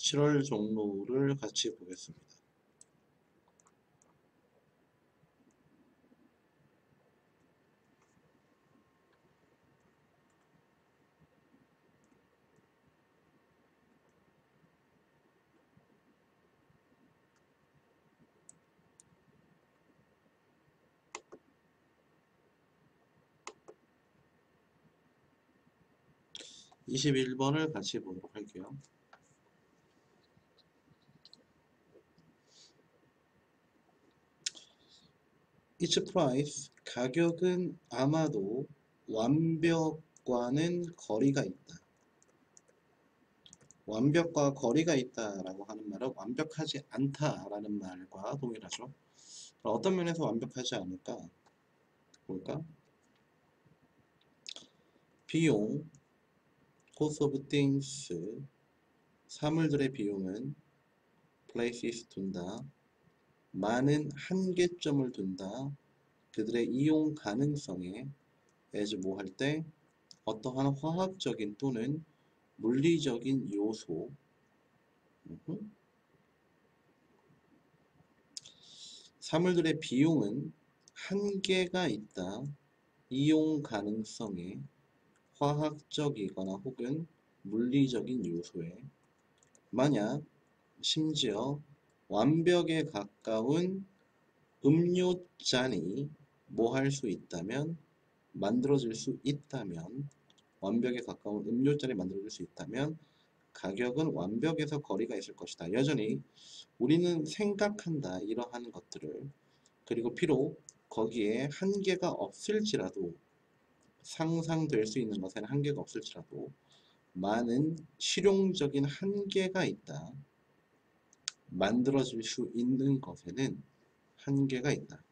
7월 종로를 같이 보겠습니다. (21) 번을 같이 보도록 할게요. Its price, 가격은 아마도 완벽과는 거리가 있다. 완벽과 거리가 있다라고 하는 말은 완벽하지 않다라는 말과 동일하죠. 어떤 면에서 완벽하지 않을까? 볼까? 비용, cost of things, 사물들의 비용은 places 둔다. 많은 한계점을 둔다. 그들의 이용 가능성에 as 뭐 할 때 어떠한 화학적인 또는 물리적인 요소 사물들의 비용은 한계가 있다. 이용 가능성에 화학적이거나 혹은 물리적인 요소에 만약 심지어 완벽에 가까운 음료잔이 뭐 할 수 있다면 만들어질 수 있다면 완벽에 가까운 음료잔이 만들어질 수 있다면 가격은 완벽에서 거리가 있을 것이다. 여전히 우리는 생각한다 이러한 것들을 그리고 비록 거기에 한계가 없을지라도 상상될 수 있는 것에는 한계가 없을지라도 많은 실용적인 한계가 있다. 만들어질 수 있는 것에는 한계가 있다.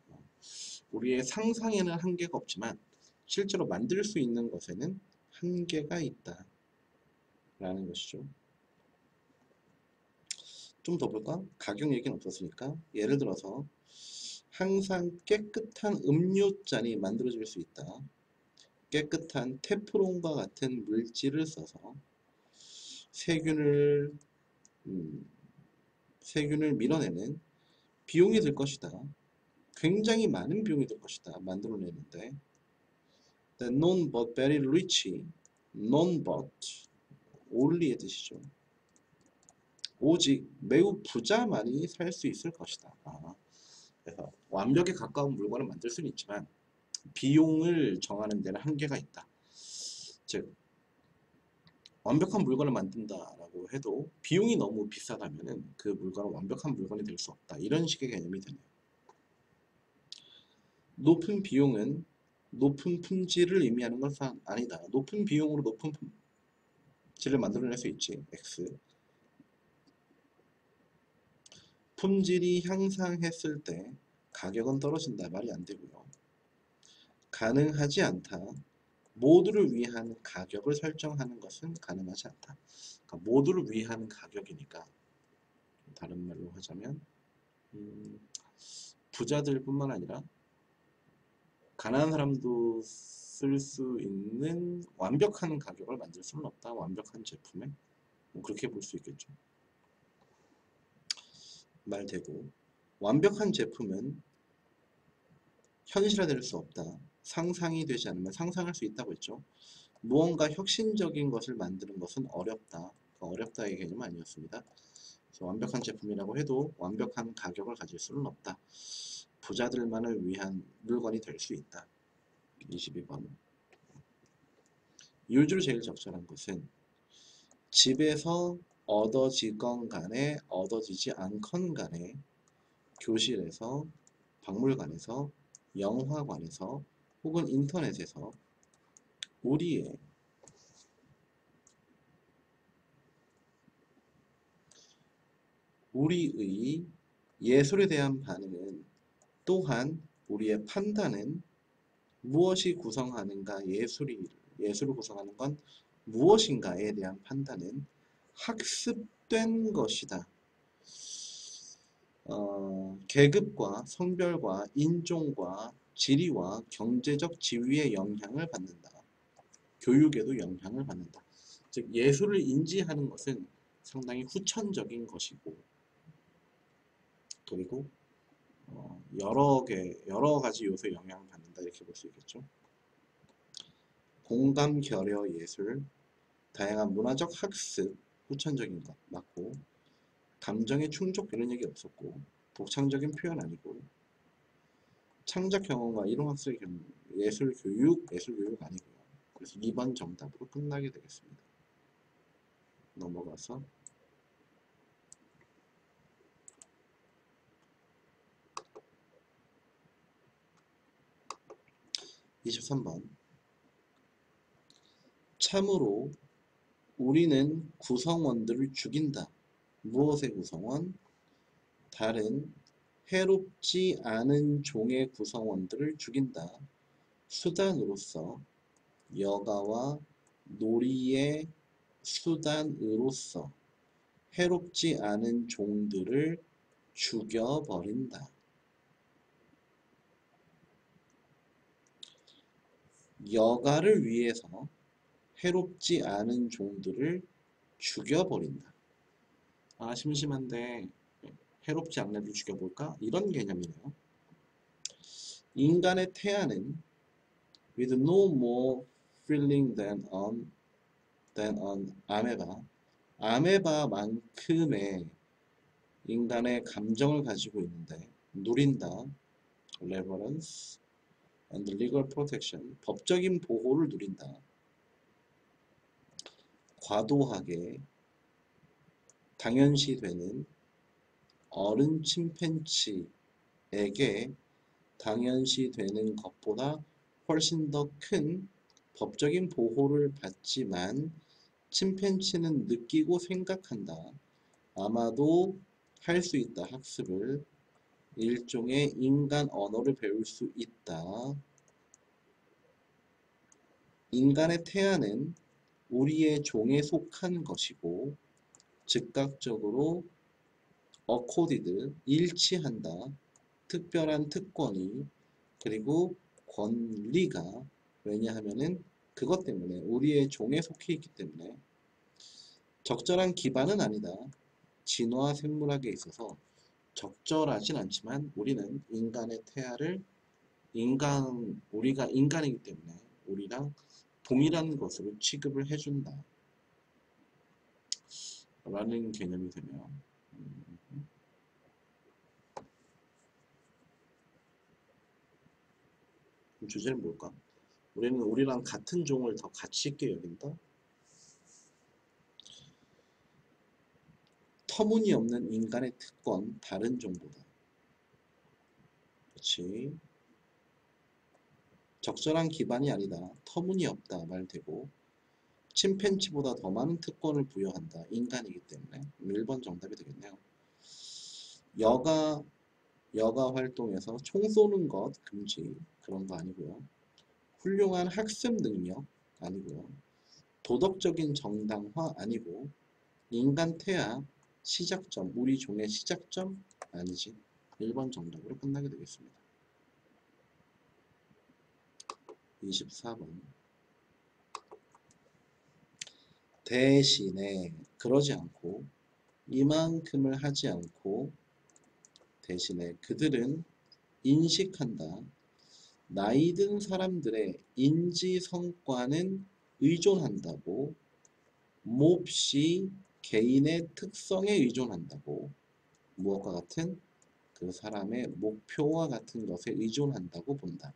우리의 상상에는 한계가 없지만 실제로 만들 수 있는 것에는 한계가 있다 라는 것이죠. 좀 더 볼까? 가격 얘기는 없었으니까 예를 들어서 항상 깨끗한 음료잔이 만들어질 수 있다. 깨끗한 테프론과 같은 물질을 써서 세균을 밀어내는 비용이 들 것이다. 굉장히 많은 비용이 들 것이다. 만들어내는데 non but very rich, non but only의 뜻이죠. 오직 매우 부자만이 살 수 있을 것이다. 그래서 완벽에 가까운 물건을 만들 수는 있지만 비용을 정하는 데는 한계가 있다. 즉 완벽한 물건을 만든다라고 해도 비용이 너무 비싸다면 그 물건은 완벽한 물건이 될 수 없다. 이런 식의 개념이 되네요. 높은 비용은 높은 품질을 의미하는 것은 아니다. 높은 비용으로 높은 품질을 만들어낼 수 있지. X. 품질이 향상했을 때 가격은 떨어진다. 말이 안 되고요. 가능하지 않다. 모두를 위한 가격을 설정하는 것은 가능하지 않다. 그러니까 모두를 위한 가격이니까 다른 말로 하자면 부자들 뿐만 아니라 가난한 사람도 쓸 수 있는 완벽한 가격을 만들 수는 없다. 완벽한 제품에 뭐 그렇게 볼 수 있겠죠. 말되고 완벽한 제품은 현실화될 수 없다. 상상이 되지 않으면 상상할 수 있다고 했죠. 무언가 혁신적인 것을 만드는 것은 어렵다. 어렵다의 개념은 아니었습니다. 그래서 완벽한 제품이라고 해도 완벽한 가격을 가질 수는 없다. 부자들만을 위한 물건이 될 수 있다. 22번. 요주로 제일 적절한 것은 집에서 얻어지건 간에 얻어지지 않건 간에 교실에서 박물관에서 영화관에서 혹은 인터넷에서 우리의 예술에 대한 반응은 또한 우리의 판단은 무엇이 구성하는가 예술을 구성하는 건 무엇인가에 대한 판단은 학습된 것이다. 계급과 성별과 인종과 지리와 경제적 지위의 영향을 받는다. 교육에도 영향을 받는다. 즉 예술을 인지하는 것은 상당히 후천적인 것이고, 그리고 여러 가지 요소에 영향을 받는다 이렇게 볼 수 있겠죠. 공감, 결여, 예술, 다양한 문화적 학습, 후천적인 것 맞고, 감정의 충족 이런 얘기 없었고, 독창적인 표현 아니고, 창작 경험과 이론학습의 경험, 예술 교육 아니고요. 그래서 2번 정답으로 끝나게 되겠습니다. 넘어가서 23번. 참으로 우리는 구성원들을 죽인다. 무엇의 구성원? 다른 해롭지 않은 종의 구성원들을 죽인다. 수단으로서, 여가와 놀이의 수단으로서 해롭지 않은 종들을 죽여버린다. 여가를 위해서 해롭지 않은 종들을 죽여버린다. 아, 심심한데 해롭지 않은 애들 죽여볼까? 이런 개념이네요. 인간의 태아는 with no more feeling than an amoeba. 아메바만큼의 인간의 감정을 가지고 있는데 누린다. reverence and legal protection. 법적인 보호를 누린다. 과도하게 당연시되는 어른 침팬지에게 당연시되는 것보다 훨씬 더 큰 법적인 보호를 받지만 침팬지는 느끼고 생각한다. 아마도 할 수 있다. 학습을 일종의 인간 언어를 배울 수 있다. 인간의 태아는 우리의 종에 속한 것이고 즉각적으로 accorded 일치한다. 특별한 특권이 그리고 권리가 왜냐하면은 그것 때문에 우리의 종에 속해 있기 때문에 적절한 기반은 아니다. 진화 생물학에 있어서 적절하진 않지만 우리는 인간의 태아를 우리가 인간이기 때문에 우리랑 동일한 것으로 취급을 해준다. 라는 개념이 되네요. 주제는 뭘까? 우리는 우리랑 같은 종을 더 가치 있게 여긴다? 터무니없는 인간의 특권, 다른 종보다. 그렇지. 적절한 기반이 아니다. 터무니없다 말되고 침팬지보다 더 많은 특권을 부여한다. 인간이기 때문에 1번 정답이 되겠네요. 여가 활동에서 총 쏘는 것 금지 그런 거 아니고요. 훌륭한 학습 능력 아니고요. 도덕적인 정당화 아니고 인간 태아 시작점 우리 종의 시작점 아니지. 1번 정답으로 끝나게 되겠습니다. 24번. 대신에 그러지 않고 이만큼을 하지 않고 대신에 그들은 인식한다. 나이 든 사람들의 인지 성과는 의존한다고 몹시 개인의 특성에 의존한다고 무엇과 같은 그 사람의 목표와 같은 것에 의존한다고 본다.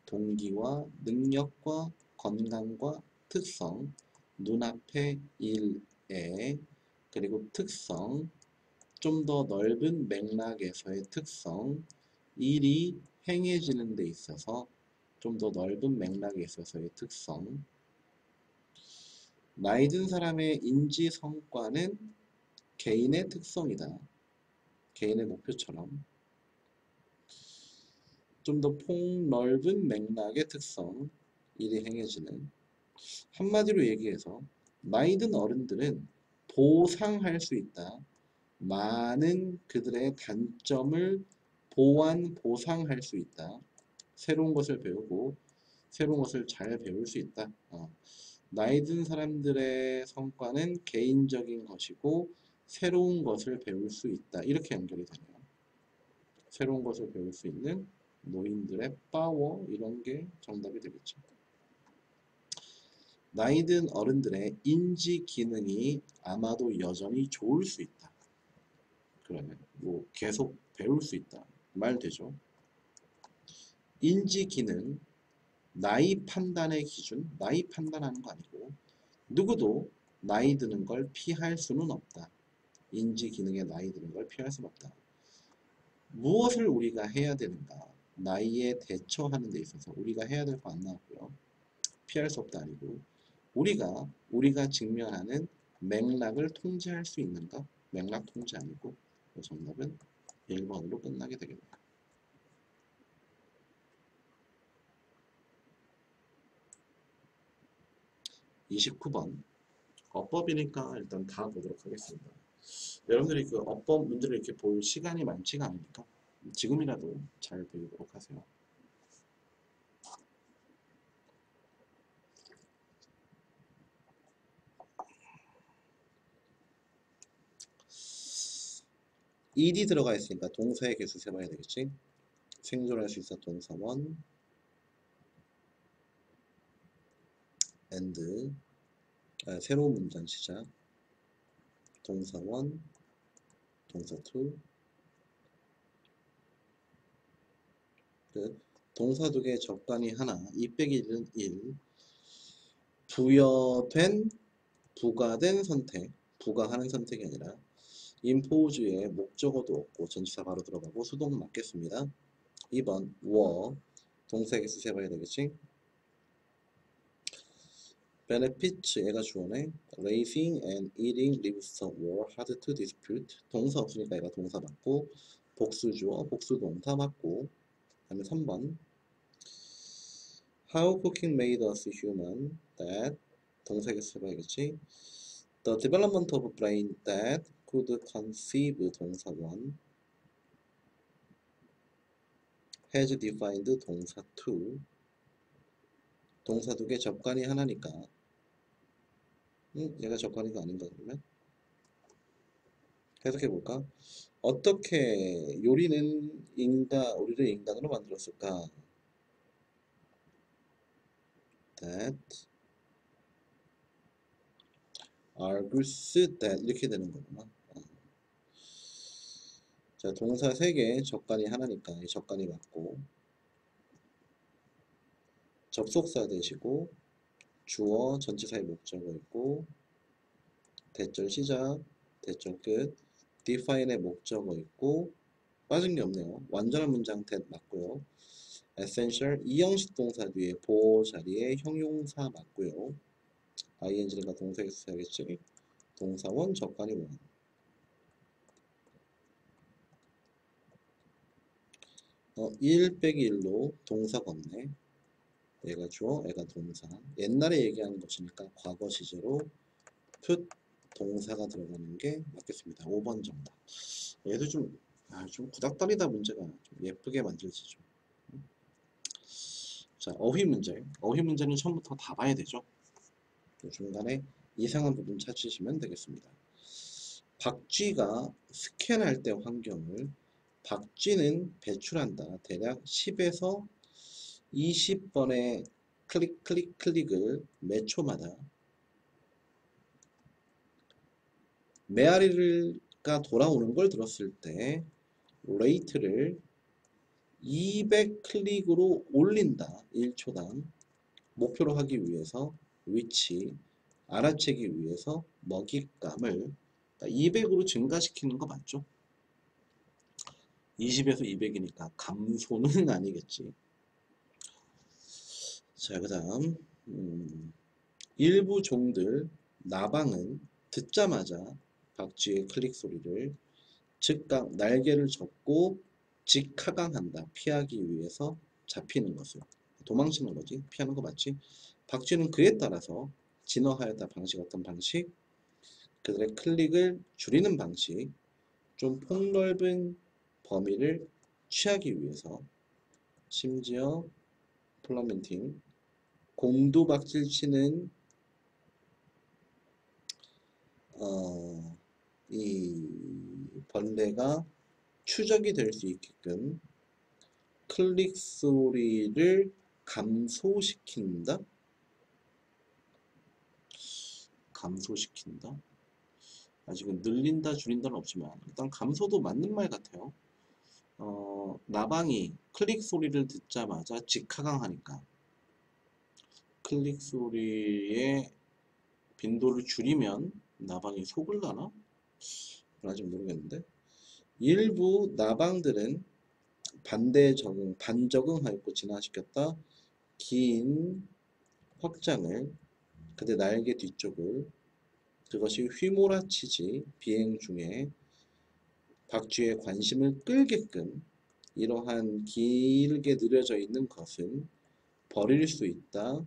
동기와 능력과 건강과 특성, 눈앞의 일에 그리고 특성, 좀 더 넓은 맥락에서의 특성, 일이 행해지는 데 있어서 좀 더 넓은 맥락에 있어서의 특성, 나이 든 사람의 인지 성과는 개인의 특성이다. 개인의 목표처럼 좀 더 폭넓은 맥락의 특성, 일이 행해지는 한마디로 얘기해서 나이 든 어른들은 보상할 수 있다. 많은 그들의 단점을 보상할 수 있다. 새로운 것을 배우고 새로운 것을 잘 배울 수 있다. 나이 든 사람들의 성과는 개인적인 것이고 새로운 것을 배울 수 있다. 이렇게 연결이 되네요. 새로운 것을 배울 수 있는 노인들의 파워 이런 게 정답이 되겠죠. 나이 든 어른들의 인지 기능이 아마도 여전히 좋을 수 있다. 그러면 뭐 계속 배울 수 있다. 말 되죠. 인지 기능, 나이 판단의 기준, 나이 판단하는 거 아니고 누구도 나이 드는 걸 피할 수는 없다. 인지 기능에 나이 드는 걸 피할 수는 없다. 무엇을 우리가 해야 되는가? 나이에 대처하는 데 있어서 우리가 해야 될 거 안 나왔고요. 피할 수 없다 아니고 우리가 직면하는 맥락을 통제할 수 있는가? 맥락 통제 아니고 정답은 1번으로 끝나게 되겠네요. 29번 어법이니까 일단 다 보도록 하겠습니다. 여러분들이 그 어법 문제를 이렇게 볼 시간이 많지가 않으니까 지금이라도 잘 배우도록 하세요. ed 들어가 있으니까 동사의 개수 세봐야 되겠지? 생존할 수 있어 동사원 and 새로운 문장 시작 동사원 동사 to 끝 동사 두 개 적관이 하나 2 빼기 1은 1 부여된 부가된 선택 부가하는 선택이 아니라 인포즈에 목적어도 없고 전치사 바로 들어가고 수동 맞겠습니다. 2번 워 동사 개수 세봐야 되겠지? benefits 얘가 주어네 raising and eating livestock were hard to dispute 동사 없으니까 얘가 동사 맞고 복수 주어 복수 동사 맞고 그 다음에 3번 how cooking made us human that 동사 개수 해봐야겠지 the development of brain that could conceive 동사 1 has defined 동사 2 동사 두 개 접관이 하나니까 얘가 접관이가 아닌가 그러면 해석해볼까? 어떻게 요리는 우리를 인간으로 만들었을까? That argues that 이렇게 되는 거구나. 자, 동사 3개 접관이 하나니까 이 접관이 맞고 접속사 되시고 주어 전치사의 목적어 있고 대절 시작 대절 끝 define의 목적어 있고 빠진 게 없네요. 완전한 문장 that 맞고요. essential 이형식 동사 뒤에 보호 자리에 형용사 맞고요. ing니까 동사에 써야겠지. 동사원 접관이 원. 1 빼기 1로 동사 건네. 얘가 주어, 얘가 동사. 옛날에 얘기하는 것이니까 과거 시제로 put 동사가 들어가는 게 맞겠습니다. 5번 정답. 얘도 좀 구닥다리다 문제가 좀 예쁘게 만들어지죠. 자, 어휘 문제. 어휘 문제는 처음부터 다 봐야 되죠. 중간에 이상한 부분 찾으시면 되겠습니다. 박쥐가 스캔할 때 환경을 박쥐는 배출한다. 대략 10에서 20번의 클릭을 몇 초마다 메아리가 돌아오는 걸 들었을 때 레이트를 200클릭으로 올린다. 1초당 목표로 하기 위해서 위치 알아채기 위해서 먹잇감을 200으로 증가시키는 거 맞죠? 20에서 200이니까 감소는 아니겠지. 자, 그 다음 일부 종들 나방은 듣자마자 박쥐의 클릭 소리를 즉각 날개를 접고 직하강한다. 피하기 위해서 잡히는 것을 도망치는 거지. 피하는 거 맞지? 박쥐는 그에 따라서 진화하였다. 방식 어떤 방식? 그들의 클릭을 줄이는 방식 좀 폭넓은 범위를 취하기 위해서 심지어 플러멘팅 공두박질 치는 이 벌레가 추적이 될 수 있게끔 클릭 소리를 감소시킨다? 감소시킨다? 아직은 늘린다, 줄인다는 없지만 일단 감소도 맞는 말 같아요. 나방이 클릭 소리를 듣자마자 직하강하니까 클릭 소리의 빈도를 줄이면 나방이 속을라나? 아직 모르겠는데 일부 나방들은 반적응하였고 진화시켰다. 긴 확장을 그대 날개 뒤쪽을 그것이 휘몰아치지 비행 중에 박쥐의 관심을 끌게끔 이러한 길게 느려져 있는 것은 버릴 수 있다.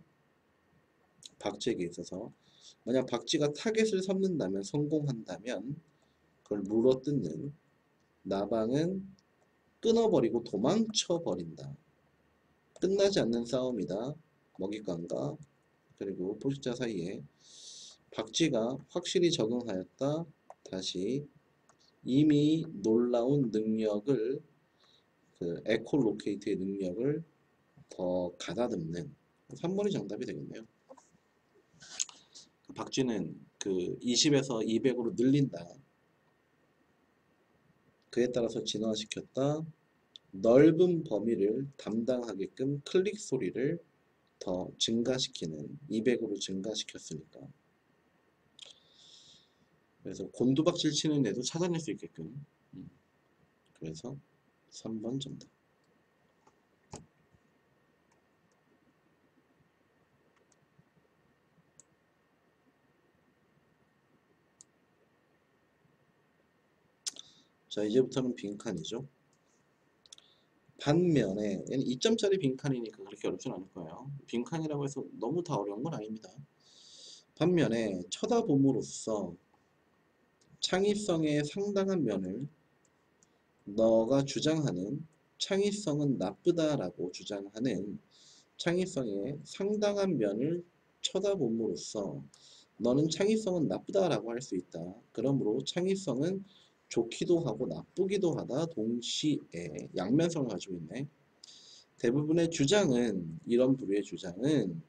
박쥐에게 있어서 만약 박쥐가 타겟을 삼는다면 성공한다면 그걸 물어뜯는 나방은 끊어버리고 도망쳐 버린다. 끝나지 않는 싸움이다. 먹잇감과 그리고 포식자 사이에 박쥐가 확실히 적응하였다. 다시 이미 놀라운 능력을 그 에코로케이트의 능력을 더 가다듬는 3번이 정답이 되겠네요. 박쥐는 그 20에서 200으로 늘린다. 그에 따라서 진화시켰다. 넓은 범위를 담당하게끔 클릭 소리를 더 증가시키는 200으로 증가시켰으니까 그래서 곤두박질 치는 애도 찾아낼 수 있게끔 그래서 3번 정답. 자 이제부터는 빈칸이죠. 반면에 얘는 2점짜리 빈칸이니까 그렇게 어렵진 않을 거예요. 빈칸이라고 해서 너무 다 어려운 건 아닙니다. 반면에 쳐다봄으로써 창의성의 상당한 면을 너가 주장하는 창의성은 나쁘다라고 주장하는 창의성의 상당한 면을 쳐다봄으로써 너는 창의성은 나쁘다라고 할 수 있다. 그러므로 창의성은 좋기도 하고 나쁘기도 하다. 동시에 양면성을 가지고 있네. 대부분의 주장은 이런 부류의 주장은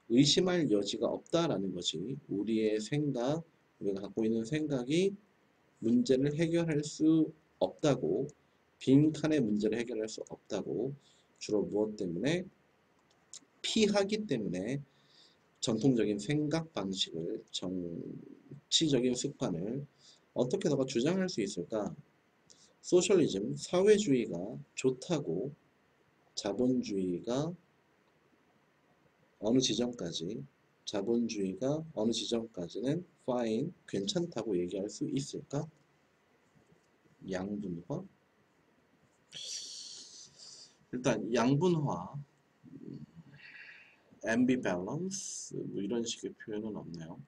의심할 여지가 없다라는 것이 우리의 생각, 우리가 갖고 있는 생각이 문제를 해결할 수 없다고 빈칸의 문제를 해결할 수 없다고 주로 무엇 때문에 피하기 때문에 전통적인 생각 방식을 정치적인 습관을 어떻게 너가 주장할 수 있을까? 소셜리즘, 사회주의가 좋다고 자본주의가 어느 지점까지 자본주의가 어느 지점까지는 fine, 괜찮다고 얘기할 수 있을까? 양분화? 일단 양분화, ambivalence 뭐 이런 식의 표현은 없네요.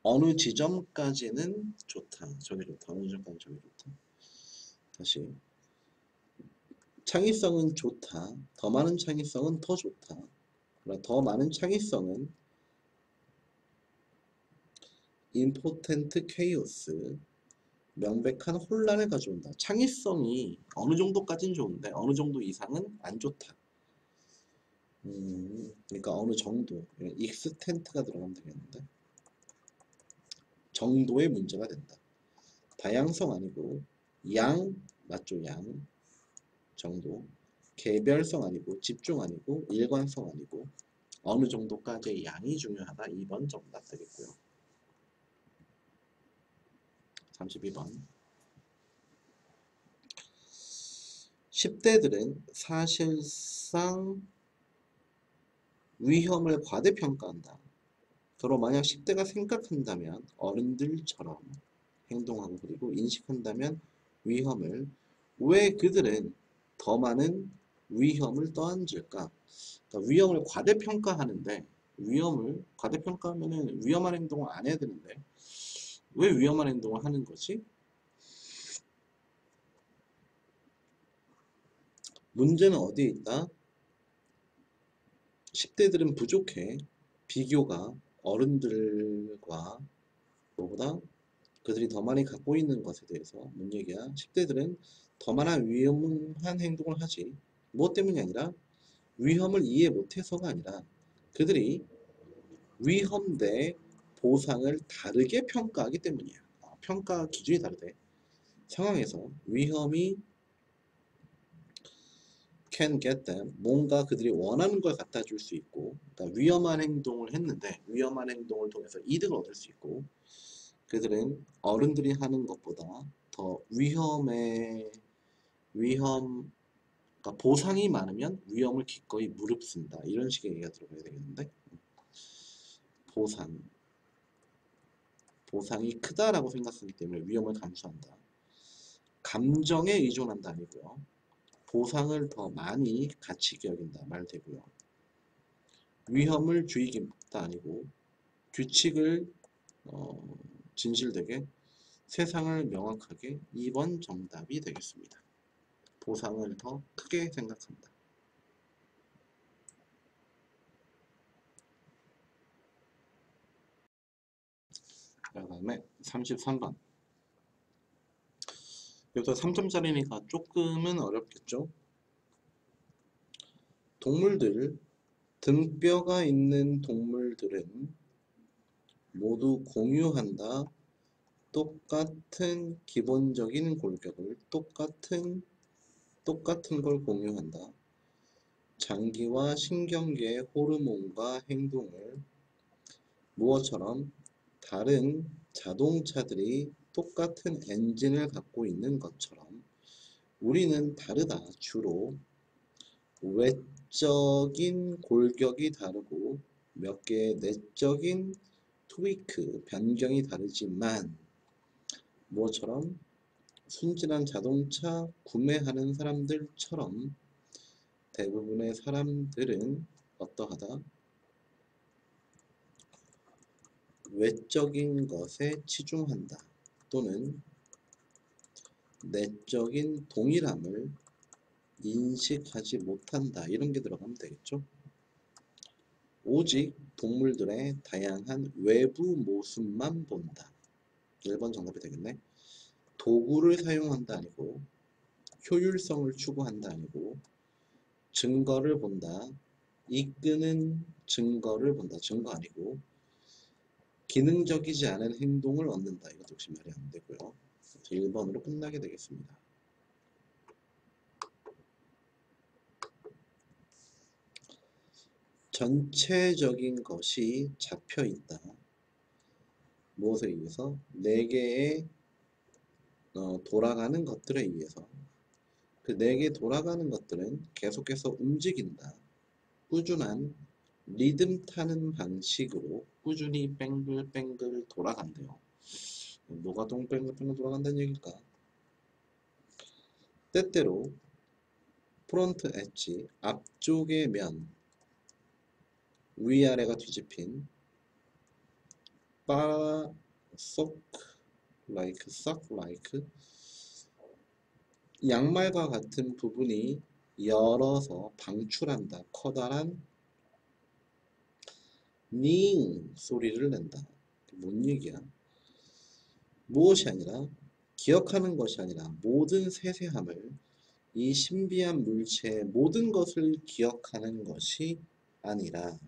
어느 지점까지는 좋다. 저게 좋다. 어느 지점까지 저게 좋다. 다시 창의성은 좋다. 더 많은 창의성은 더 좋다. 그러나 더 많은 창의성은 important chaos, 명백한 혼란을 가져온다. 창의성이 어느 정도까지는 좋은데 어느 정도 이상은 안 좋다. 그러니까 어느 정도, extent가 들어가면 되겠는데 정도의 문제가 된다. 다양성 아니고 양 맞죠? 양 정도. 개별성 아니고 집중 아니고 일관성 아니고 어느 정도까지의 양이 중요하다. 2번 정답 되겠고요. 32번 10대들은 사실상 위험을 과대평가한다. 서로 만약 10대가 생각한다면 어른들처럼 행동하고 그리고 인식한다면 위험을 왜 그들은 더 많은 위험을 떠안을까? 그러니까 위험을 과대평가하는데 위험을 과대평가하면 위험한 행동을 안 해야 되는데 왜 위험한 행동을 하는 거지? 문제는 어디에 있다? 10대들은 부족해. 비교가 어른들과 뭐보다 그들이 더 많이 갖고 있는 것에 대해서 뭔 얘기야? 10대들은 더 많은 위험한 행동을 하지. 무엇 때문이 아니라 위험을 이해 못해서가 아니라 그들이 위험 대 보상을 다르게 평가하기 때문이야. 평가 기준이 다르대. 상황에서 위험이 can get them, 뭔가 그들이 원하는 걸 갖다 줄 수 있고, 그러니까 위험한 행동을 했는데 위험한 행동을 통해서 이득을 얻을 수 있고, 그들은 어른들이 하는 것보다 더 위험, 그러니까 보상이 많으면 위험을 기꺼이 무릅쓴다. 이런 식의 얘기가 들어가야 되겠는데, 보상, 보상이 크다라고 생각하기 때문에 위험을 감수한다. 감정에 의존한다 아니고요. 보상을 더 많이 가치 있게 여긴다 말 되고요. 위험을 주의깊다 아니고 규칙을 진실되게 세상을 명확하게 2번 정답이 되겠습니다. 보상을 더 크게 생각한다. 그 다음에 33번. 여기서 3점짜리니까 조금은 어렵겠죠? 동물들, 등뼈가 있는 동물들은 모두 공유한다. 똑같은 기본적인 골격을 똑같은 걸 공유한다. 장기와 신경계의 호르몬과 행동을 무엇처럼 다른 자동차들이 똑같은 엔진을 갖고 있는 것처럼 우리는 다르다. 주로 외적인 골격이 다르고 몇 개의 내적인 트위크, 변경이 다르지만 무엇처럼 순진한 자동차 구매하는 사람들처럼 대부분의 사람들은 어떠하다? 외적인 것에 치중한다. 또는 내적인 동일함을 인식하지 못한다. 이런 게 들어가면 되겠죠. 오직 동물들의 다양한 외부 모습만 본다. 1번 정답이 되겠네. 도구를 사용한다 아니고 효율성을 추구한다 아니고 증거를 본다. 이끄는 증거를 본다. 증거 아니고 기능적이지 않은 행동을 얻는다. 이것도 역시 말이 안 되고요. 1번으로 끝나게 되겠습니다. 전체적인 것이 잡혀 있다. 무엇에 의해서? 4개의 돌아가는 것들에 의해서. 그 4개 돌아가는 것들은 계속해서 움직인다. 꾸준한 리듬 타는 방식으로 꾸준히 뱅글뱅글 돌아간대요. 뭐가 뱅글뱅글 돌아간다는 얘기일까? 때때로 프론트 엣지, 앞쪽의 면, 위아래가 뒤집힌 썩 like 양말과 같은 부분이 열어서 방출한다. 커다란 닝 소리를 낸다. 뭔 얘기야? 무엇이 아니라 기억하는 것이 아니라 모든 세세함을 이 신비한 물체의 모든 것을 기억하는 것이 아니라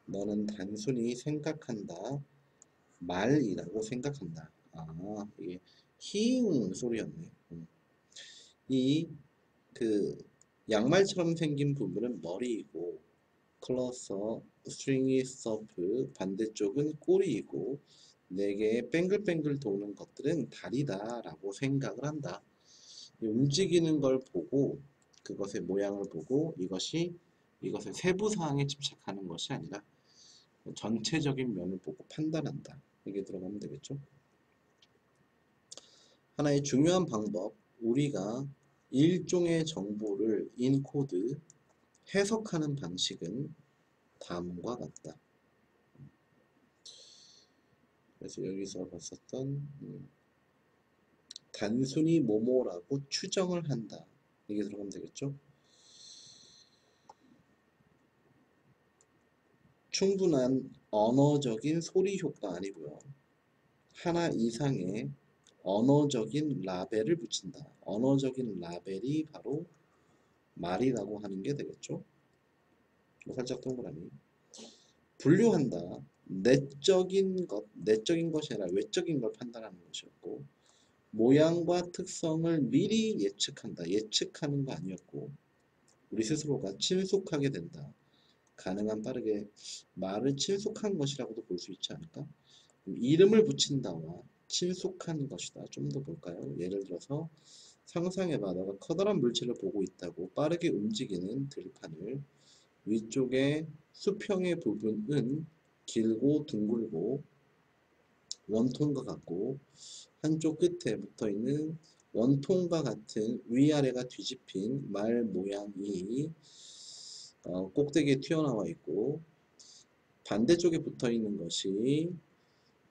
너는 단순히 생각한다. 말이라고 생각한다. 이게 히잉 소리였네. 이 그 양말처럼 생긴 부분은 머리이고 클러서, 스트링이 서프, 반대쪽은 꼬리이고 4개의 뱅글뱅글 도는 것들은 다리다 라고 생각을 한다. 움직이는 걸 보고 그것의 모양을 보고 이것의 세부사항에 집착하는 것이 아니라 전체적인 면을 보고 판단한다. 이게 들어가면 되겠죠. 하나의 중요한 방법, 우리가 일종의 정보를 인코드, 해석하는 방식은 다음과 같다. 그래서 여기서 봤었던 단순히 뭐뭐라고 추정을 한다. 이게 들어가면 되겠죠. 충분한 언어적인 소리 효과 아니고요. 하나 이상의 언어적인 라벨을 붙인다. 언어적인 라벨이 바로 말이라고 하는 게 되겠죠. 살짝 동그라미. 분류한다. 내적인 것이 아니라 외적인 걸 판단하는 것이었고, 모양과 특성을 미리 예측한다. 예측하는 거 아니었고, 우리 스스로가 친숙하게 된다. 가능한 빠르게 말을 친숙한 것이라고도 볼 수 있지 않을까? 이름을 붙인다와 친숙한 것이다. 좀 더 볼까요? 예를 들어서 상상해봐. 너가 커다란 물체를 보고 있다고 빠르게 움직이는 들판을 위쪽에 수평의 부분은 길고 둥글고 원통과 같고 한쪽 끝에 붙어있는 원통과 같은 위아래가 뒤집힌 말 모양이 꼭대기에 튀어나와 있고 반대쪽에 붙어있는 것이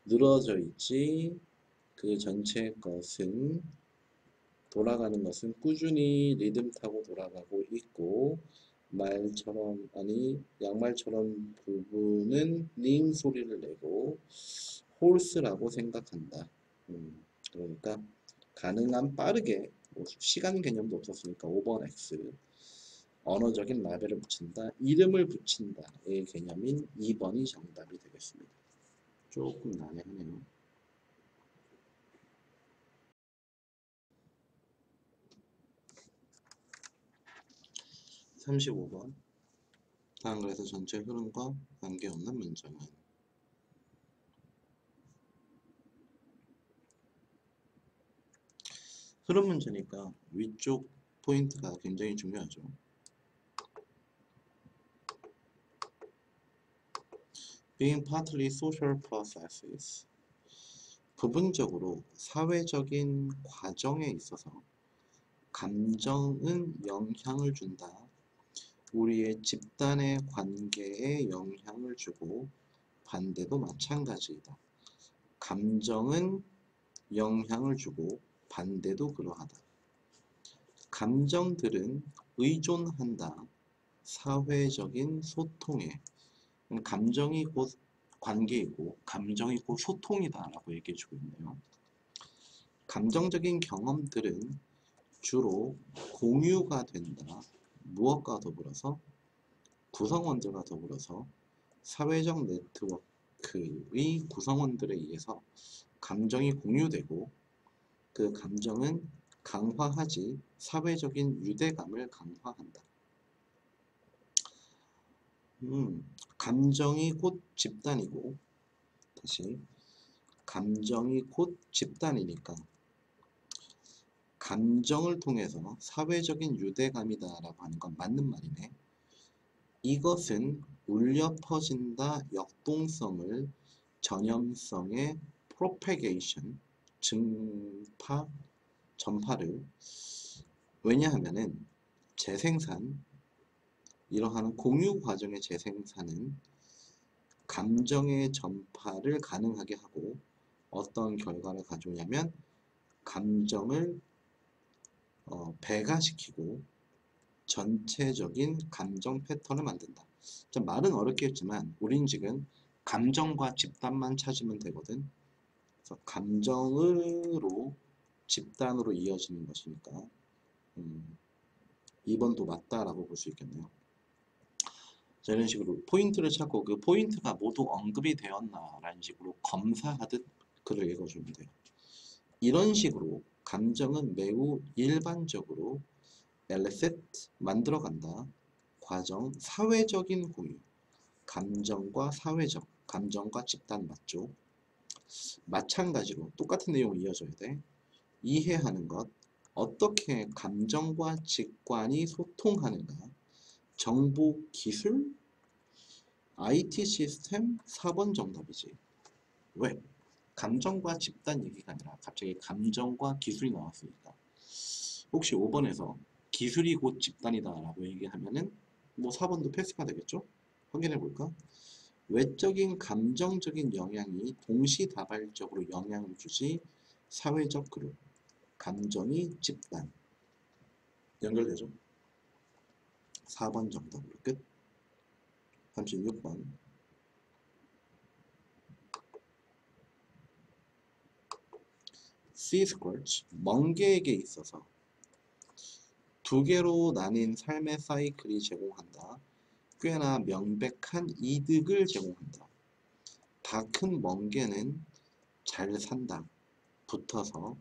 늘어져 있지 그 전체 것은 돌아가는 것은 꾸준히 리듬 타고 돌아가고 있고 말처럼 아니 양말처럼 부분은 링 소리를 내고 홀스라고 생각한다. 그러니까 가능한 빠르게 뭐 시간 개념도 없었으니까 5번 X 언어적인 라벨을 붙인다. 이름을 붙인다의 개념인 2번이 정답이 되겠습니다. 조금 난해하네요. 35번 다음 글에서 전체 흐름과 관계없는 문장은 흐름 문제니까 위쪽 포인트가 굉장히 중요하죠. Being partly social processes 부분적으로 사회적인 과정에 있어서 감정은 영향을 준다. 우리의 집단의 관계에 영향을 주고 반대도 마찬가지이다. 감정은 영향을 주고 반대도 그러하다. 감정들은 의존한다. 사회적인 소통에. 감정이 곧 관계이고 감정이 곧 소통이다 라고 얘기해주고 있네요. 감정적인 경험들은 주로 공유가 된다. 무엇과 더불어서? 구성원들과 더불어서 사회적 네트워크의 구성원들에 의해서 감정이 공유되고 그 감정은 강화하지 사회적인 유대감을 강화한다. 감정이 곧 집단이고 다시 감정이 곧 집단이니까 감정을 통해서 사회적인 유대감이다 라고 하는 건 맞는 말이네. 이것은 울려 퍼진다 역동성을 전염성의 propagation 전파를 왜냐하면은 재생산 이러한 공유 과정의 재생산은 감정의 전파를 가능하게 하고 어떤 결과를 가져오냐면 감정을 배가시키고 전체적인 감정 패턴을 만든다. 좀 말은 어렵겠지만 우린 지금 감정과 집단만 찾으면 되거든. 그래서 감정으로 집단으로 이어지는 것이니까 2번도 맞다라고 볼 수 있겠네요. 자, 이런 식으로 포인트를 찾고 그 포인트가 모두 언급이 되었나 라는 식으로 검사하듯 글을 읽어주면 돼요. 이런 식으로 감정은 매우 일반적으로 엘레셋 만들어간다. 과정 사회적인 공유 감정과 사회적 감정과 집단 맞죠? 마찬가지로 똑같은 내용을 이어져야 돼. 이해하는 것 어떻게 감정과 직관이 소통하는가 정보 기술 IT 시스템 4번 정답이지. 왜? 감정과 집단 얘기가 아니라 갑자기 감정과 기술이 나왔으니까 혹시 5번에서 기술이 곧 집단이다 라고 얘기하면은 뭐 4번도 패스가 되겠죠? 확인해 볼까? 외적인 감정적인 영향이 동시다발적으로 영향을 주지 사회적 그룹 감정이 집단 연결되죠? 4번 정답으로 끝. 36번 sea squirts, 멍게에게 있어서 두 개로 나뉜 삶의 사이클이 제공한다. 꽤나 명백한 이득을 제공한다. 다 큰 멍게는 잘 산다. 붙어서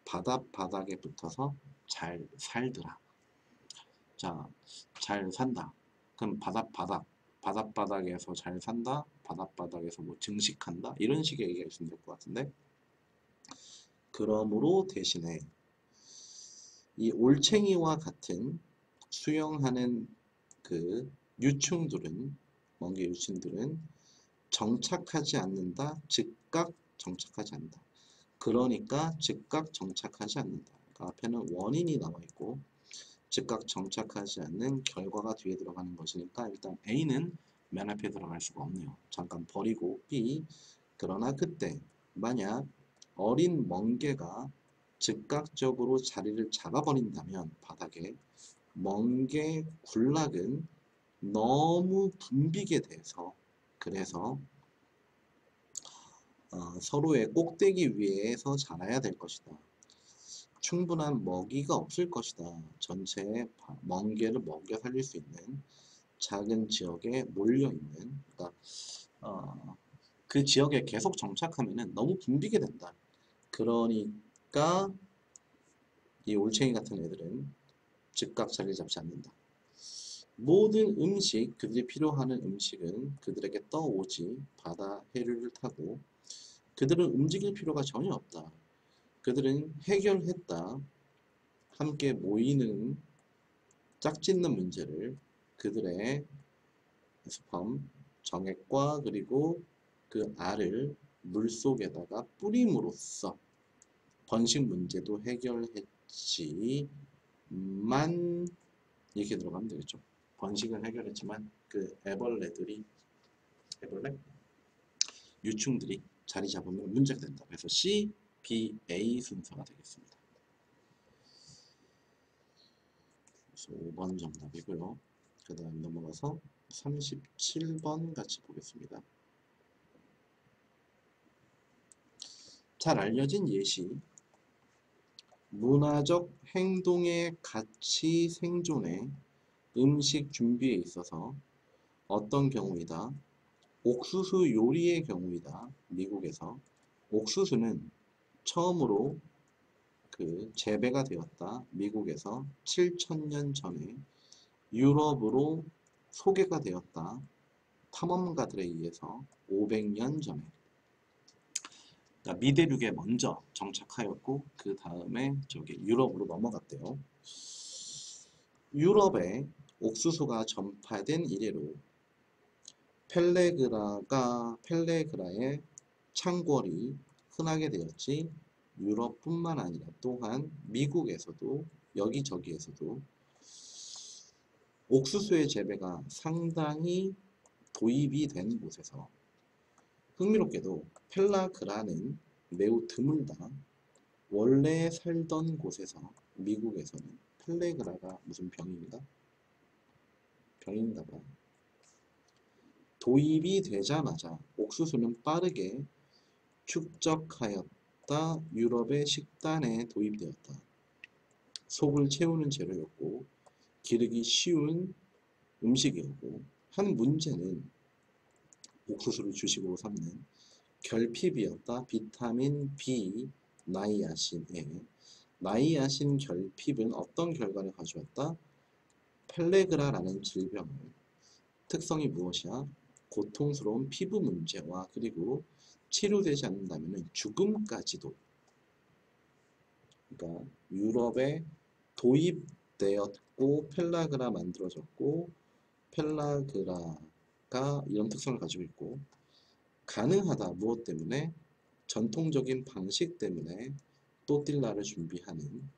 바닥바닥에 붙어서 잘 살더라. 자, 잘 산다. 그럼 바닥바닥에서 잘 산다. 바닥바닥에서 뭐 증식한다. 이런 식의 얘기가 있으면 될 것 같은데. 그러므로 대신에 이 올챙이와 같은 수영하는 그 유충들은, 멍게 유충들은 정착하지 않는다. 즉각 정착하지 않는다. 그러니까 즉각 정착하지 않는다. 그러니까 앞에는 원인이 나와 있고 즉각 정착하지 않는 결과가 뒤에 들어가는 것이니까 일단 A는 맨 앞에 들어갈 수가 없네요. 잠깐 버리고 B. 그러나 그때 만약 어린 멍게가 즉각적으로 자리를 잡아버린다면 바닥에 멍게 군락은 너무 붐비게 돼서 그래서 서로의 꼭대기 위에서 자라야 될 것이다. 충분한 먹이가 없을 것이다. 전체 멍게를 먹여 살릴 수 있는 작은 지역에 몰려있는 그러니까 그 지역에 계속 정착하면 너무 붐비게 된다. 그러니까 이 올챙이 같은 애들은 즉각 자리 잡지 않는다. 모든 음식, 그들이 필요하는 음식은 그들에게 떠오지 바다 해류를 타고 그들은 움직일 필요가 전혀 없다. 그들은 해결했다. 함께 모이는 짝짓는 문제를 그들의 스펌, 정액과 그리고 그 알을 물속에다가 뿌림으로써 번식 문제도 해결했지만 이렇게 들어가면 되겠죠. 번식은 해결했지만 그 애벌레 유충들이 자리 잡으면 문제가 된다. 그래서 C, B, A 순서가 되겠습니다. 그래서 5번 정답이고요. 그 다음 넘어가서 37번 같이 보겠습니다. 잘 알려진 예시 문화적 행동의 가치 생존에 음식 준비에 있어서 어떤 경우이다. 옥수수 요리의 경우이다. 미국에서 옥수수는 처음으로 그 재배가 되었다. 미국에서 7,000년 전에 유럽으로 소개가 되었다. 탐험가들에 의해서 500년 전에 그러니까 미대륙에 먼저 정착하였고 그 다음에 저기 유럽으로 넘어갔대요. 유럽에 옥수수가 전파된 이래로 펠레그라의 창궐이 흔하게 되었지. 유럽뿐만 아니라 또한 미국에서도 여기저기에서도 옥수수의 재배가 상당히 도입이 된 곳에서 흥미롭게도 펠라그라는 매우 드물다. 원래 살던 곳에서 미국에서는 펠레그라가 무슨 병인가? 병인가 봐. 도입이 되자마자 옥수수는 빠르게 축적하였다. 유럽의 식단에 도입되었다. 속을 채우는 재료였고 기르기 쉬운 음식이었고 한 문제는 옥수수를 주식으로 삼는 결핍이었다. 비타민 B, 나이아신에 나이아신 결핍은 어떤 결과를 가져왔다? 펠레그라라는 질병을 특성이 무엇이야? 고통스러운 피부 문제와 그리고 치료되지 않는다면 죽음까지도 그러니까 유럽에 도입되었고 펠라그라 만들어졌고 펠라그라가 이런 특성을 가지고 있고 가능하다. 무엇 때문에? 전통적인 방식 때문에 또띠라를 준비하는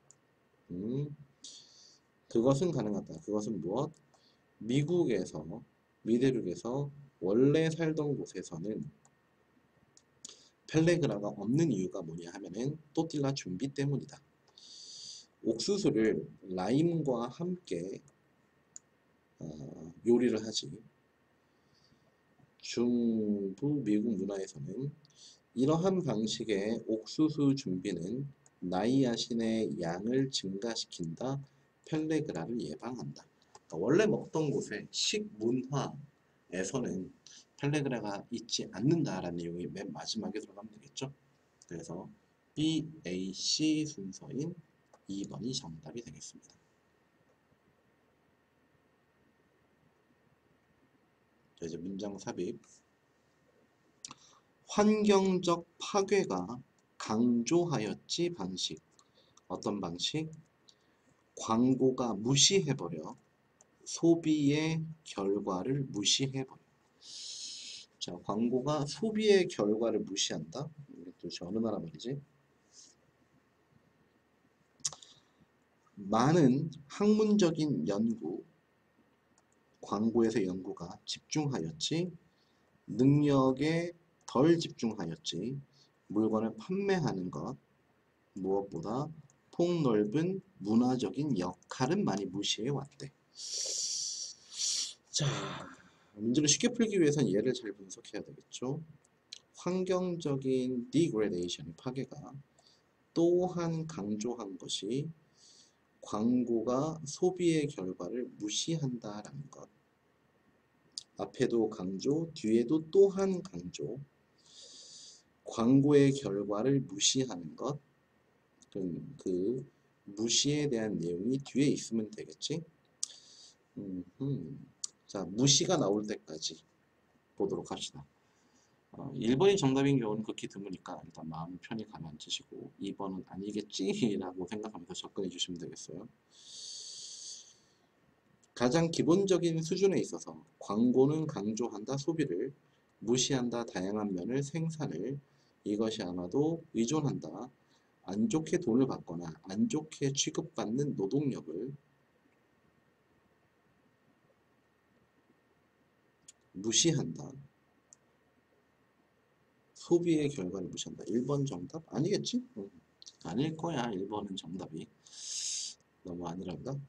그것은 가능하다. 그것은 무엇? 미국에서 미대륙에서 원래 살던 곳에서는 펠레그라가 없는 이유가 뭐냐 하면은 또띠라 준비 때문이다. 옥수수를 라임과 함께 요리를 하지. 중부 미국 문화에서는 이러한 방식의 옥수수 준비는 나이아신의 양을 증가시킨다. 펠레그라를 예방한다. 그러니까 원래 먹던 곳에 식문화에서는 펠레그라가 있지 않는다라는 내용이 맨 마지막에 들어가면 되겠죠. 그래서 B, A, C 순서인 2번이 정답이 되겠습니다. 자, 이제 문장 삽입. 환경적 파괴가 강조하였지 방식. 어떤 방식? 광고가 무시해버려 소비의 결과를 무시해버려. 자, 광고가 소비의 결과를 무시한다? 이게 도대체 어느 나라 말이지? 많은 학문적인 연구, 광고에서 연구가 집중하였지 능력에 덜 집중하였지 물건을 판매하는 것, 무엇보다 폭넓은 문화적인 역할은 많이 무시해 왔대. 자, 문제를 쉽게 풀기 위해서는 얘를 잘 분석해야 되겠죠. 환경적인 degradation, 파괴가 또한 강조한 것이 광고가 소비의 결과를 무시한다라는 것. 앞에도 강조, 뒤에도 또한 강조. 광고의 결과를 무시하는 것. 그럼 그 무시에 대한 내용이 뒤에 있으면 되겠지? 자, 무시가 나올 때까지 보도록 합시다. 1번이 정답인 경우는 극히 드무니까 일단 마음 편히 가라앉히시고 2번은 아니겠지? 라고 생각하면서 접근해 주시면 되겠어요. 가장 기본적인 수준에 있어서 광고는 강조한다 소비를, 무시한다 다양한 면을 생산을, 이것이 아마도 의존한다 안 좋게 돈을 받거나 안 좋게 취급받는 노동력을, 무시한다 소비의 결과를 무시한다. 1번 정답? 아니겠지? 아닐 거야. 1번은 정답이. 너무 아니란가?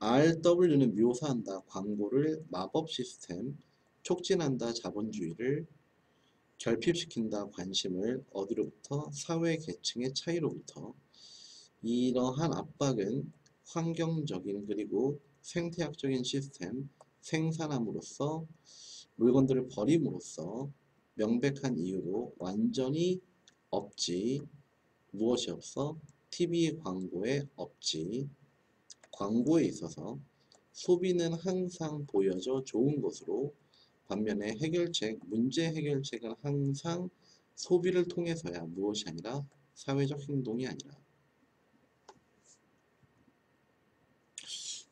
RW는 묘사한다. 광고를 마법 시스템, 촉진한다. 자본주의를, 결핍시킨다. 관심을, 어디로부터? 사회 계층의 차이로부터. 이러한 압박은 환경적인 그리고 생태학적인 시스템, 생산함으로써 물건들을 버림으로써 명백한 이유로 완전히 없지. 무엇이 없어? TV 광고에 없지. 광고에 있어서 소비는 항상 보여져 좋은 것으로, 반면에 해결책, 문제 해결책은 항상 소비를 통해서야, 무엇이 아니라 사회적 행동이 아니라.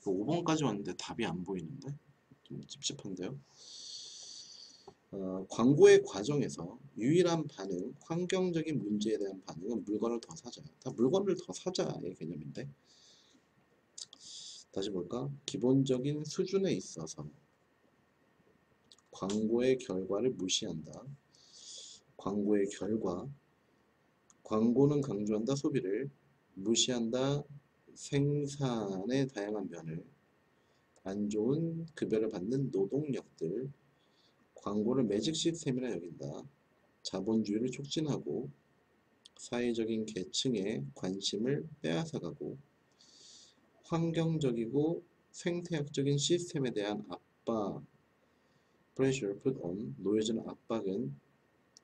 5번까지 왔는데 답이 안 보이는데? 좀 찝찝한데요? 광고의 과정에서 유일한 반응, 환경적인 문제에 대한 반응은 물건을 더 사자. 다 물건을 더 사자의 개념인데. 다시 볼까? 기본적인 수준에 있어서 광고의 결과를 무시한다. 광고의 결과. 광고는 강조한다 소비를, 무시한다 생산의 다양한 면을, 안 좋은 급여를 받는 노동력들, 광고를 매직 시스템이라 여긴다. 자본주의를 촉진하고 사회적인 계층의 관심을 빼앗아가고 환경적이고 생태학적인 시스템에 대한 압박, pressure put on, 놓여지는 압박은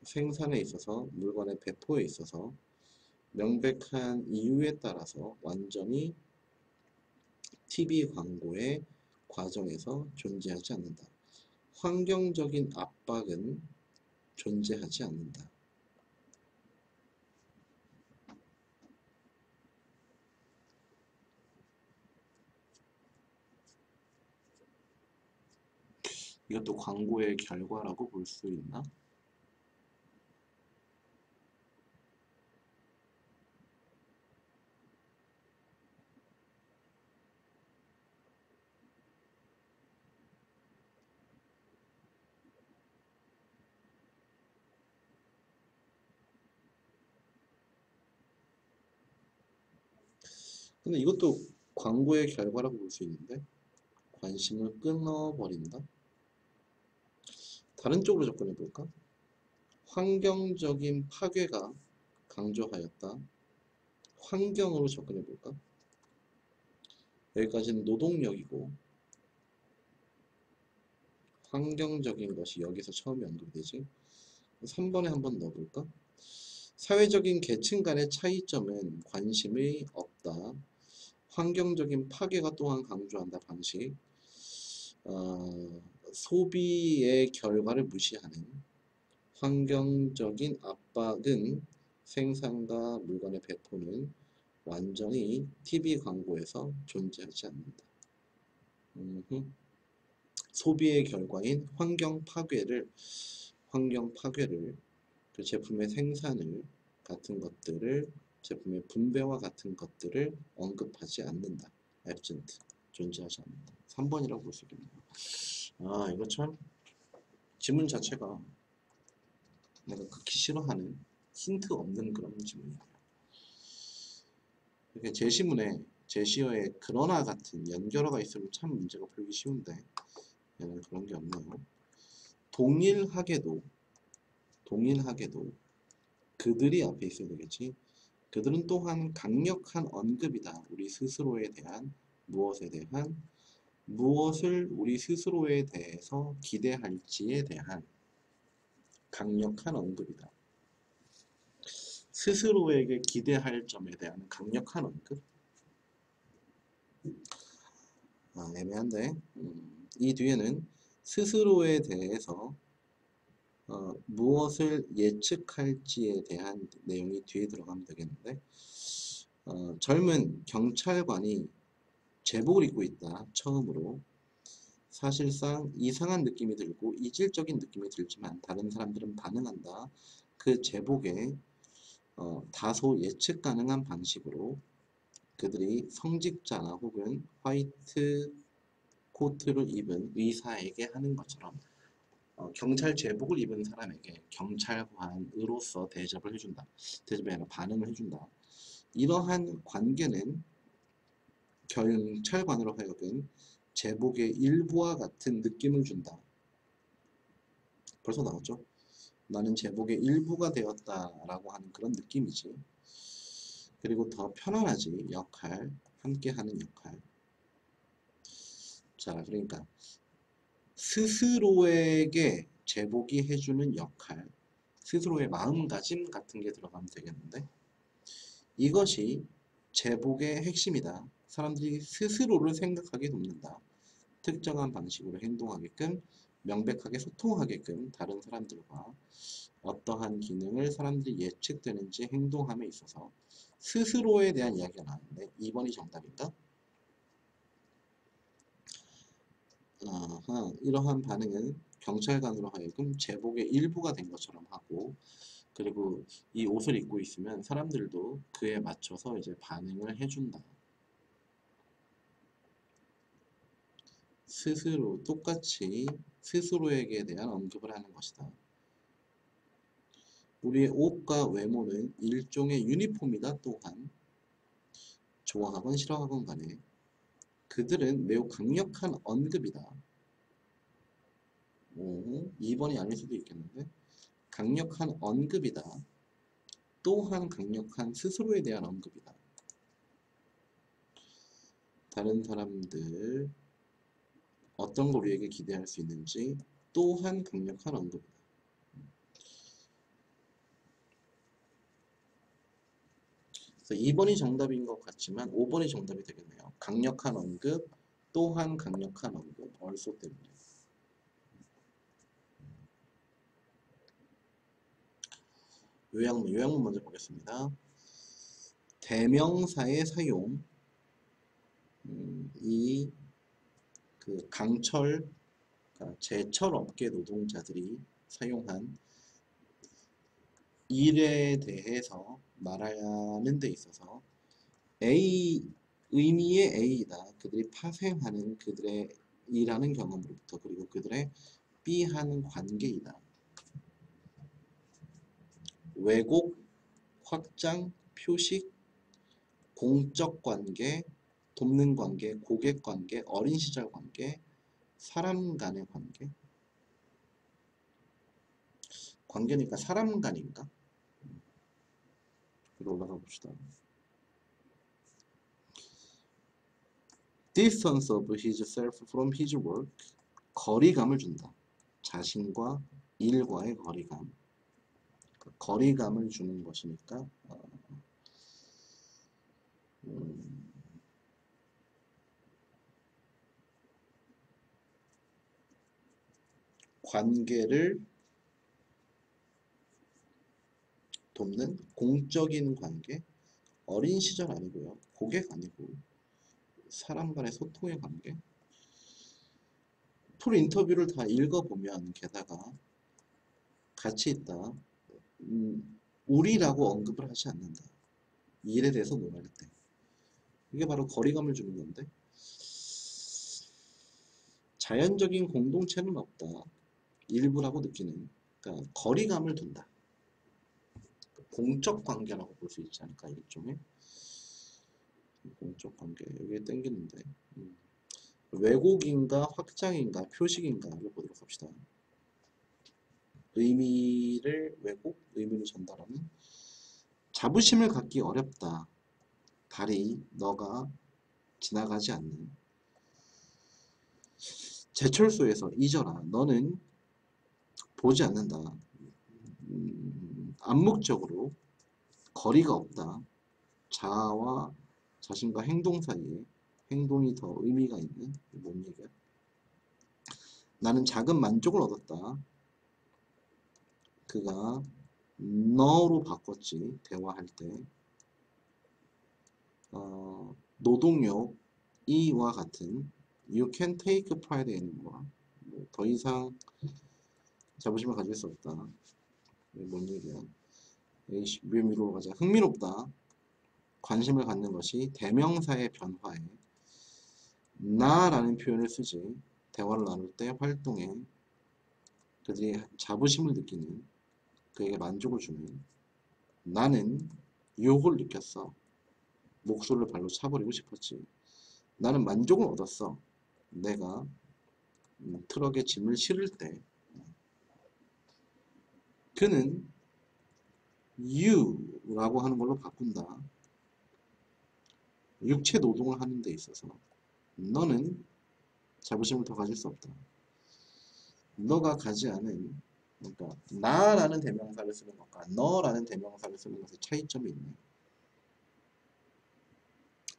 생산에 있어서, 물건의 배포에 있어서 명백한 이유에 따라서 완전히 TV 광고의 과정에서 존재하지 않는다. 환경적인 압박은 존재하지 않는다. 이것도 광고의 결과라고 볼 수 있나? 근데 이것도 광고의 결과라고 볼 수 있는데 관심을 끊어버린다? 다른 쪽으로 접근해 볼까? 환경적인 파괴가 강조하였다. 환경으로 접근해 볼까? 여기까지는 노동력이고 환경적인 것이 여기서 처음에 언급되지. 3번에 한번 넣어볼까? 사회적인 계층 간의 차이점은 관심이 없다. 환경적인 파괴가 또한 강조한다. 방식. 소비의 결과를 무시하는 환경적인 압박은 생산과 물건의 배포는 완전히 TV 광고에서 존재하지 않는다. 소비의 결과인 환경 파괴를 그 제품의 생산을 같은 것들을 제품의 분배와 같은 것들을 언급하지 않는다. absent 존재하지 않는다. 3번이라고 볼 수 있겠네요. 아 이거 참 지문 자체가 내가 극히 싫어하는 힌트 없는 그런 지문이에요. 이렇게 제시문에 제시어에 그러나 같은 연결어가 있으면 참 문제가 풀기 쉬운데 얘는 그런 게 없네요. 동일하게도 그들이 앞에 있어야 되겠지. 그들은 또한 강력한 언급이다. 우리 스스로에 대한 무엇을 우리 스스로에 대해서 기대할지에 대한 강력한 언급이다. 스스로에게 기대할 점에 대한 강력한 언급? 애매한데 이 뒤에는 스스로에 대해서 무엇을 예측할지에 대한 내용이 뒤에 들어가면 되겠는데 젊은 경찰관이 제복을 입고 있다. 처음으로 사실상 이상한 느낌이 들고 이질적인 느낌이 들지만 다른 사람들은 반응한다. 그 제복에 다소 예측 가능한 방식으로 그들이 성직자나 혹은 화이트 코트를 입은 의사에게 하는 것처럼 경찰 제복을 입은 사람에게 경찰관으로서 대접을 해준다. 대접이 아니라 반응을 해준다. 이러한 관계는 경찰관으로 하여금 제복의 일부와 같은 느낌을 준다. 벌써 나왔죠? 나는 제복의 일부가 되었다라고 하는 그런 느낌이지. 그리고 더 편안하지. 역할, 함께하는 역할. 자, 그러니까 스스로에게 제복이 해주는 역할, 스스로의 마음가짐 같은 게 들어가면 되겠는데 이것이 제복의 핵심이다. 사람들이 스스로를 생각하게 돕는다. 특정한 방식으로 행동하게끔 명백하게 소통하게끔 다른 사람들과 어떠한 기능을 사람들이 예측되는지 행동함에 있어서 스스로에 대한 이야기가 나왔는데 2번이 정답인가? 이러한 반응은 경찰관으로 하여금 제복의 일부가 된 것처럼 하고 그리고 이 옷을 입고 있으면 사람들도 그에 맞춰서 이제 반응을 해준다. 스스로 똑같이 스스로에게 대한 언급을 하는 것이다. 우리의 옷과 외모는 일종의 유니폼이다. 또한 좋아하건 싫어하건 간에 그들은 매우 강력한 언급이다. 2번이 아닐 수도 있겠는데 강력한 언급이다. 또한 강력한 스스로에 대한 언급이다. 다른 사람들 어떤 걸 우리에게 기대할 수 있는지 또한 강력한 언급이다. 그래서 2번이 정답인 것 같지만 5번이 정답이 되겠네요. 강력한 언급, 또한 강력한 언급, also 때문에. 요약문 먼저 보겠습니다. 대명사의 사용, 이 그 강철, 그러니까 제철업계 노동자들이 사용한 일에 대해서 말하는 데 있어서 A, 의미의 A이다. 그들이 파생하는 그들의 일하는 경험으로부터 그리고 그들의 B하는 관계이다. 왜곡, 확장, 표식, 공적 관계, 돕는 관계, 고객 관계, 어린 시절 관계, 사람 간의 관계. 관계니까 사람 간인가? 위로 올라가 봅시다. distance of himself from his work. 거리감을 준다. 자신과 일과의 거리감. 거리감을 주는 것이니까 관계를 돕는 공적인 관계. 어린 시절 아니고요. 고객 아니고 사람 간의 소통의 관계. 풀 인터뷰를 다 읽어보면 게다가 같이 있다. 우리라고 언급을 하지 않는다. 이 일에 대해서 논할 때. 이게 바로 거리감을 주는 건데 자연적인 공동체는 없다. 일부라고 느끼는. 그러니까 거리감을 둔다. 공적 관계라고 볼 수 있지 않을까 일종의 공적 관계. 여기에 땡기는데 왜곡인가 확장인가 표식인가를 보도록 합시다. 의미를 왜곡, 의미를 전달하는 자부심을 갖기 어렵다. 달이 너가 지나가지 않는 제철소에서 잊어라. 너는 보지 않는다. 암묵적으로 거리가 없다. 자아와 자신과 행동 사이에 행동이 더 의미가 있는 뭔 얘기야? 나는 작은 만족을 얻었다. 그가 너로 바꿨지. 대화할 때 노동력 이와 같은 You can take pride anymore. 더 이상 자부심을 가질 수 없다. 뭔 얘기야? 위로 가자. 흥미롭다. 관심을 갖는 것이 대명사의 변화에 나라는 표현을 쓰지. 대화를 나눌 때 활동에 그들이 자부심을 느끼는 그에게 만족을 주는 나는 유혹을 느꼈어. 목소리를 발로 차버리고 싶었지. 나는 만족을 얻었어. 내가 트럭에 짐을 실을 때 그는 you라고 하는 걸로 바꾼다. 육체 노동을 하는 데 있어서 너는 자부심을 더 가질 수 없다. 너가 가지 않은 그러니까 나라는 대명사를 쓰는 것과 너라는 대명사를 쓰는 것에 차이점이 있네.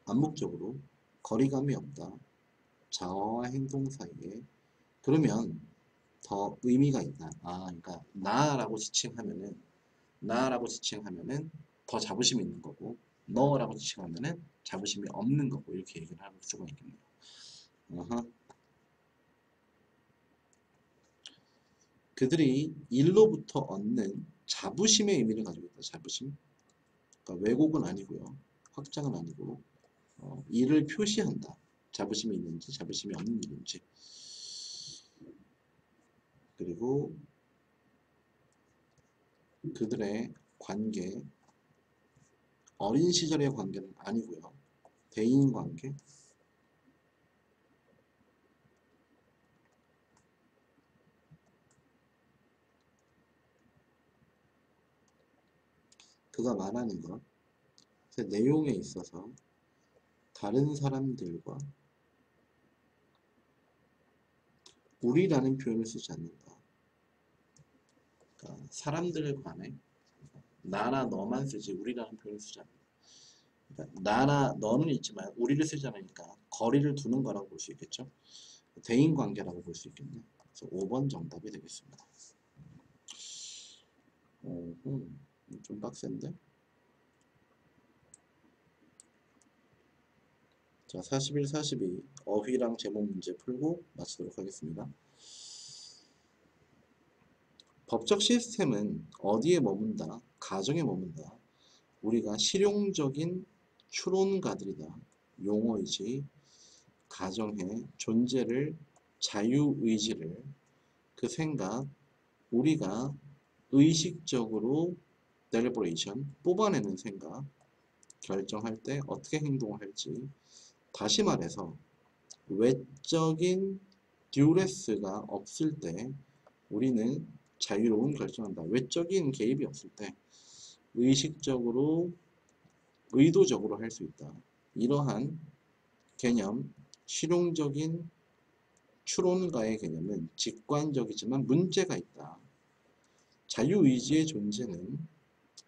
암묵적으로 거리감이 없다. 자아와 행동 사이에 그러면 더 의미가 있다. 그러니까 나라고 지칭하면은 더 자부심이 있는 거고 너라고 지칭하면은 자부심이 없는 거고 이렇게 얘기를 할 수가 있겠네요. 그들이 일로부터 얻는 자부심의 의미를 가지고 있다. 자부심. 그러니까 왜곡은 아니고요. 확장은 아니고 이를 표시한다. 자부심이 있는지 자부심이 없는 일인지. 그리고 그들의 관계 어린 시절의 관계는 아니고요. 대인관계. 그가 말하는 것, 그 내용에 있어서 다른 사람들과 우리라는 표현을 쓰지 않는다. 그러니까 사람들 간에 나나 너만 쓰지 우리라는 표현을 쓰지 않는다. 그러니까 나나 너는 있지만 우리를 쓰지 않으니까 거리를 두는 거라고 볼 수 있겠죠. 대인관계라고 볼 수 있겠네. 그래서 5번 정답이 되겠습니다. 좀 빡센데? 자, 41, 42 어휘랑 제목 문제 풀고 마치도록 하겠습니다. 법적 시스템은 어디에 머문다? 가정에 머문다. 우리가 실용적인 추론가들이다. 용어이지 가정의 존재를 자유의지를 그 생각 우리가 의식적으로 델리버레이션 뽑아내는 생각 결정할 때 어떻게 행동을 할지 다시 말해서 외적인 듀레스가 없을 때 우리는 자유로운 결정한다. 외적인 개입이 없을 때 의식적으로 의도적으로 할 수 있다. 이러한 개념 실용적인 추론가의 개념은 직관적이지만 문제가 있다. 자유의지의 존재는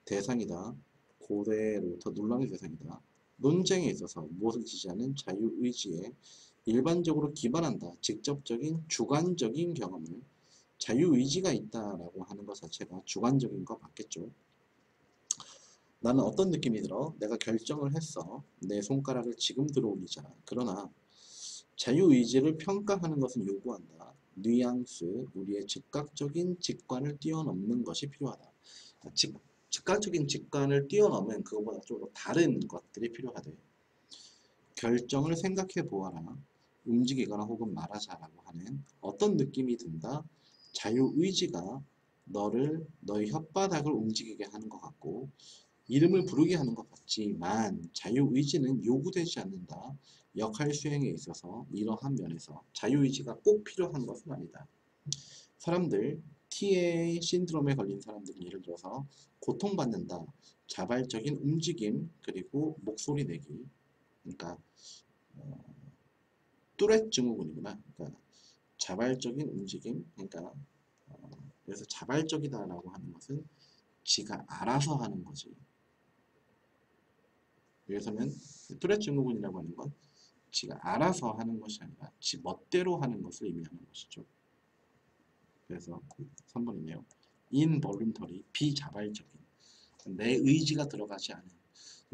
대상이다. 고대로부터 논란의 대상이다. 논쟁에 있어서 무엇을 지지하는 자유의지에 일반적으로 기반한다. 직접적인 주관적인 경험을 자유의지가 있다라고 하는 것 자체가 주관적인 거 맞겠죠. 나는 어떤 느낌이 들어? 내가 결정을 했어. 내 손가락을 지금 들어올리자. 그러나 자유의지를 평가하는 것은 요구한다. 뉘앙스, 우리의 즉각적인 직관을 뛰어넘는 것이 필요하다. 즉각적인 직관을 뛰어넘으면 그것보다 좀 더 다른 것들이 필요하대. 결정을 생각해 보아라. 움직이거나 혹은 말하자라고 하는 어떤 느낌이 든다. 자유의지가 너의 혓바닥을 움직이게 하는 것 같고 이름을 부르게 하는 것 같지만 자유의지는 요구되지 않는다. 역할 수행에 있어서 이러한 면에서 자유의지가 꼭 필요한 것은 아니다. 사람들, TA 신드롬에 걸린 사람들은 예를 들어서 고통받는다. 자발적인 움직임 그리고 목소리 내기. 그러니까 뚜렛 증후군이구나. 그러니까 자발적인 움직임. 그러니까 그래서 자발적이다라고 하는 것은 지가 알아서 하는 거지. 그래서는 뚜렛 증후군이라고 하는 건 지가 알아서 하는 것이 아니라 지 멋대로 하는 것을 의미하는 것이죠. 그래서 3번이네요. involuntary, 비자발적인. 내 의지가 들어가지 않은.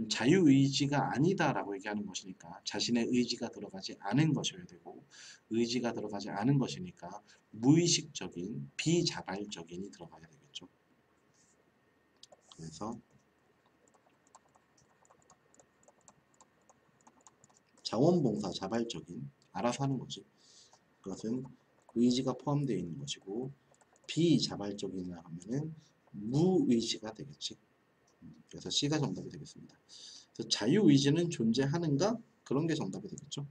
자유의지가 아니다라고 얘기하는 것이니까 자신의 의지가 들어가지 않은 것이어야 되고 의지가 들어가지 않은 것이니까 무의식적인, 비자발적인이 들어가야 되겠죠. 그래서 자원봉사, 자발적인, 알아서 하는 거지. 그것은 의지가 포함되어 있는 것이고 비자발적이라 하면은 무의지가 되겠지. 그래서 C가 정답이 되겠습니다. 그래서 자유의지는 존재하는가? 그런 게 정답이 되겠죠.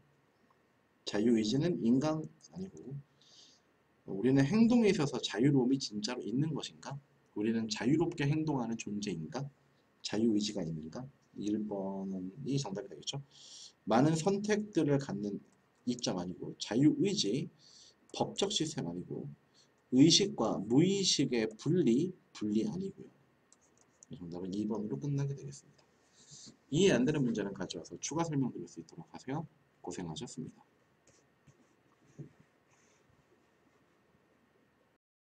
자유의지는 인간 아니고 우리는 행동에 있어서 자유로움이 진짜로 있는 것인가? 우리는 자유롭게 행동하는 존재인가? 자유의지가 있는가? 1번이 정답이 되겠죠. 많은 선택들을 갖는 이점 아니고 자유의지, 법적 시스템 아니고 의식과 무의식의 분리 아니고요. 정답은 2번으로 끝나게 되겠습니다. 이해 안 되는 문제는 가져와서 추가 설명드릴 수 있도록 하세요. 고생하셨습니다.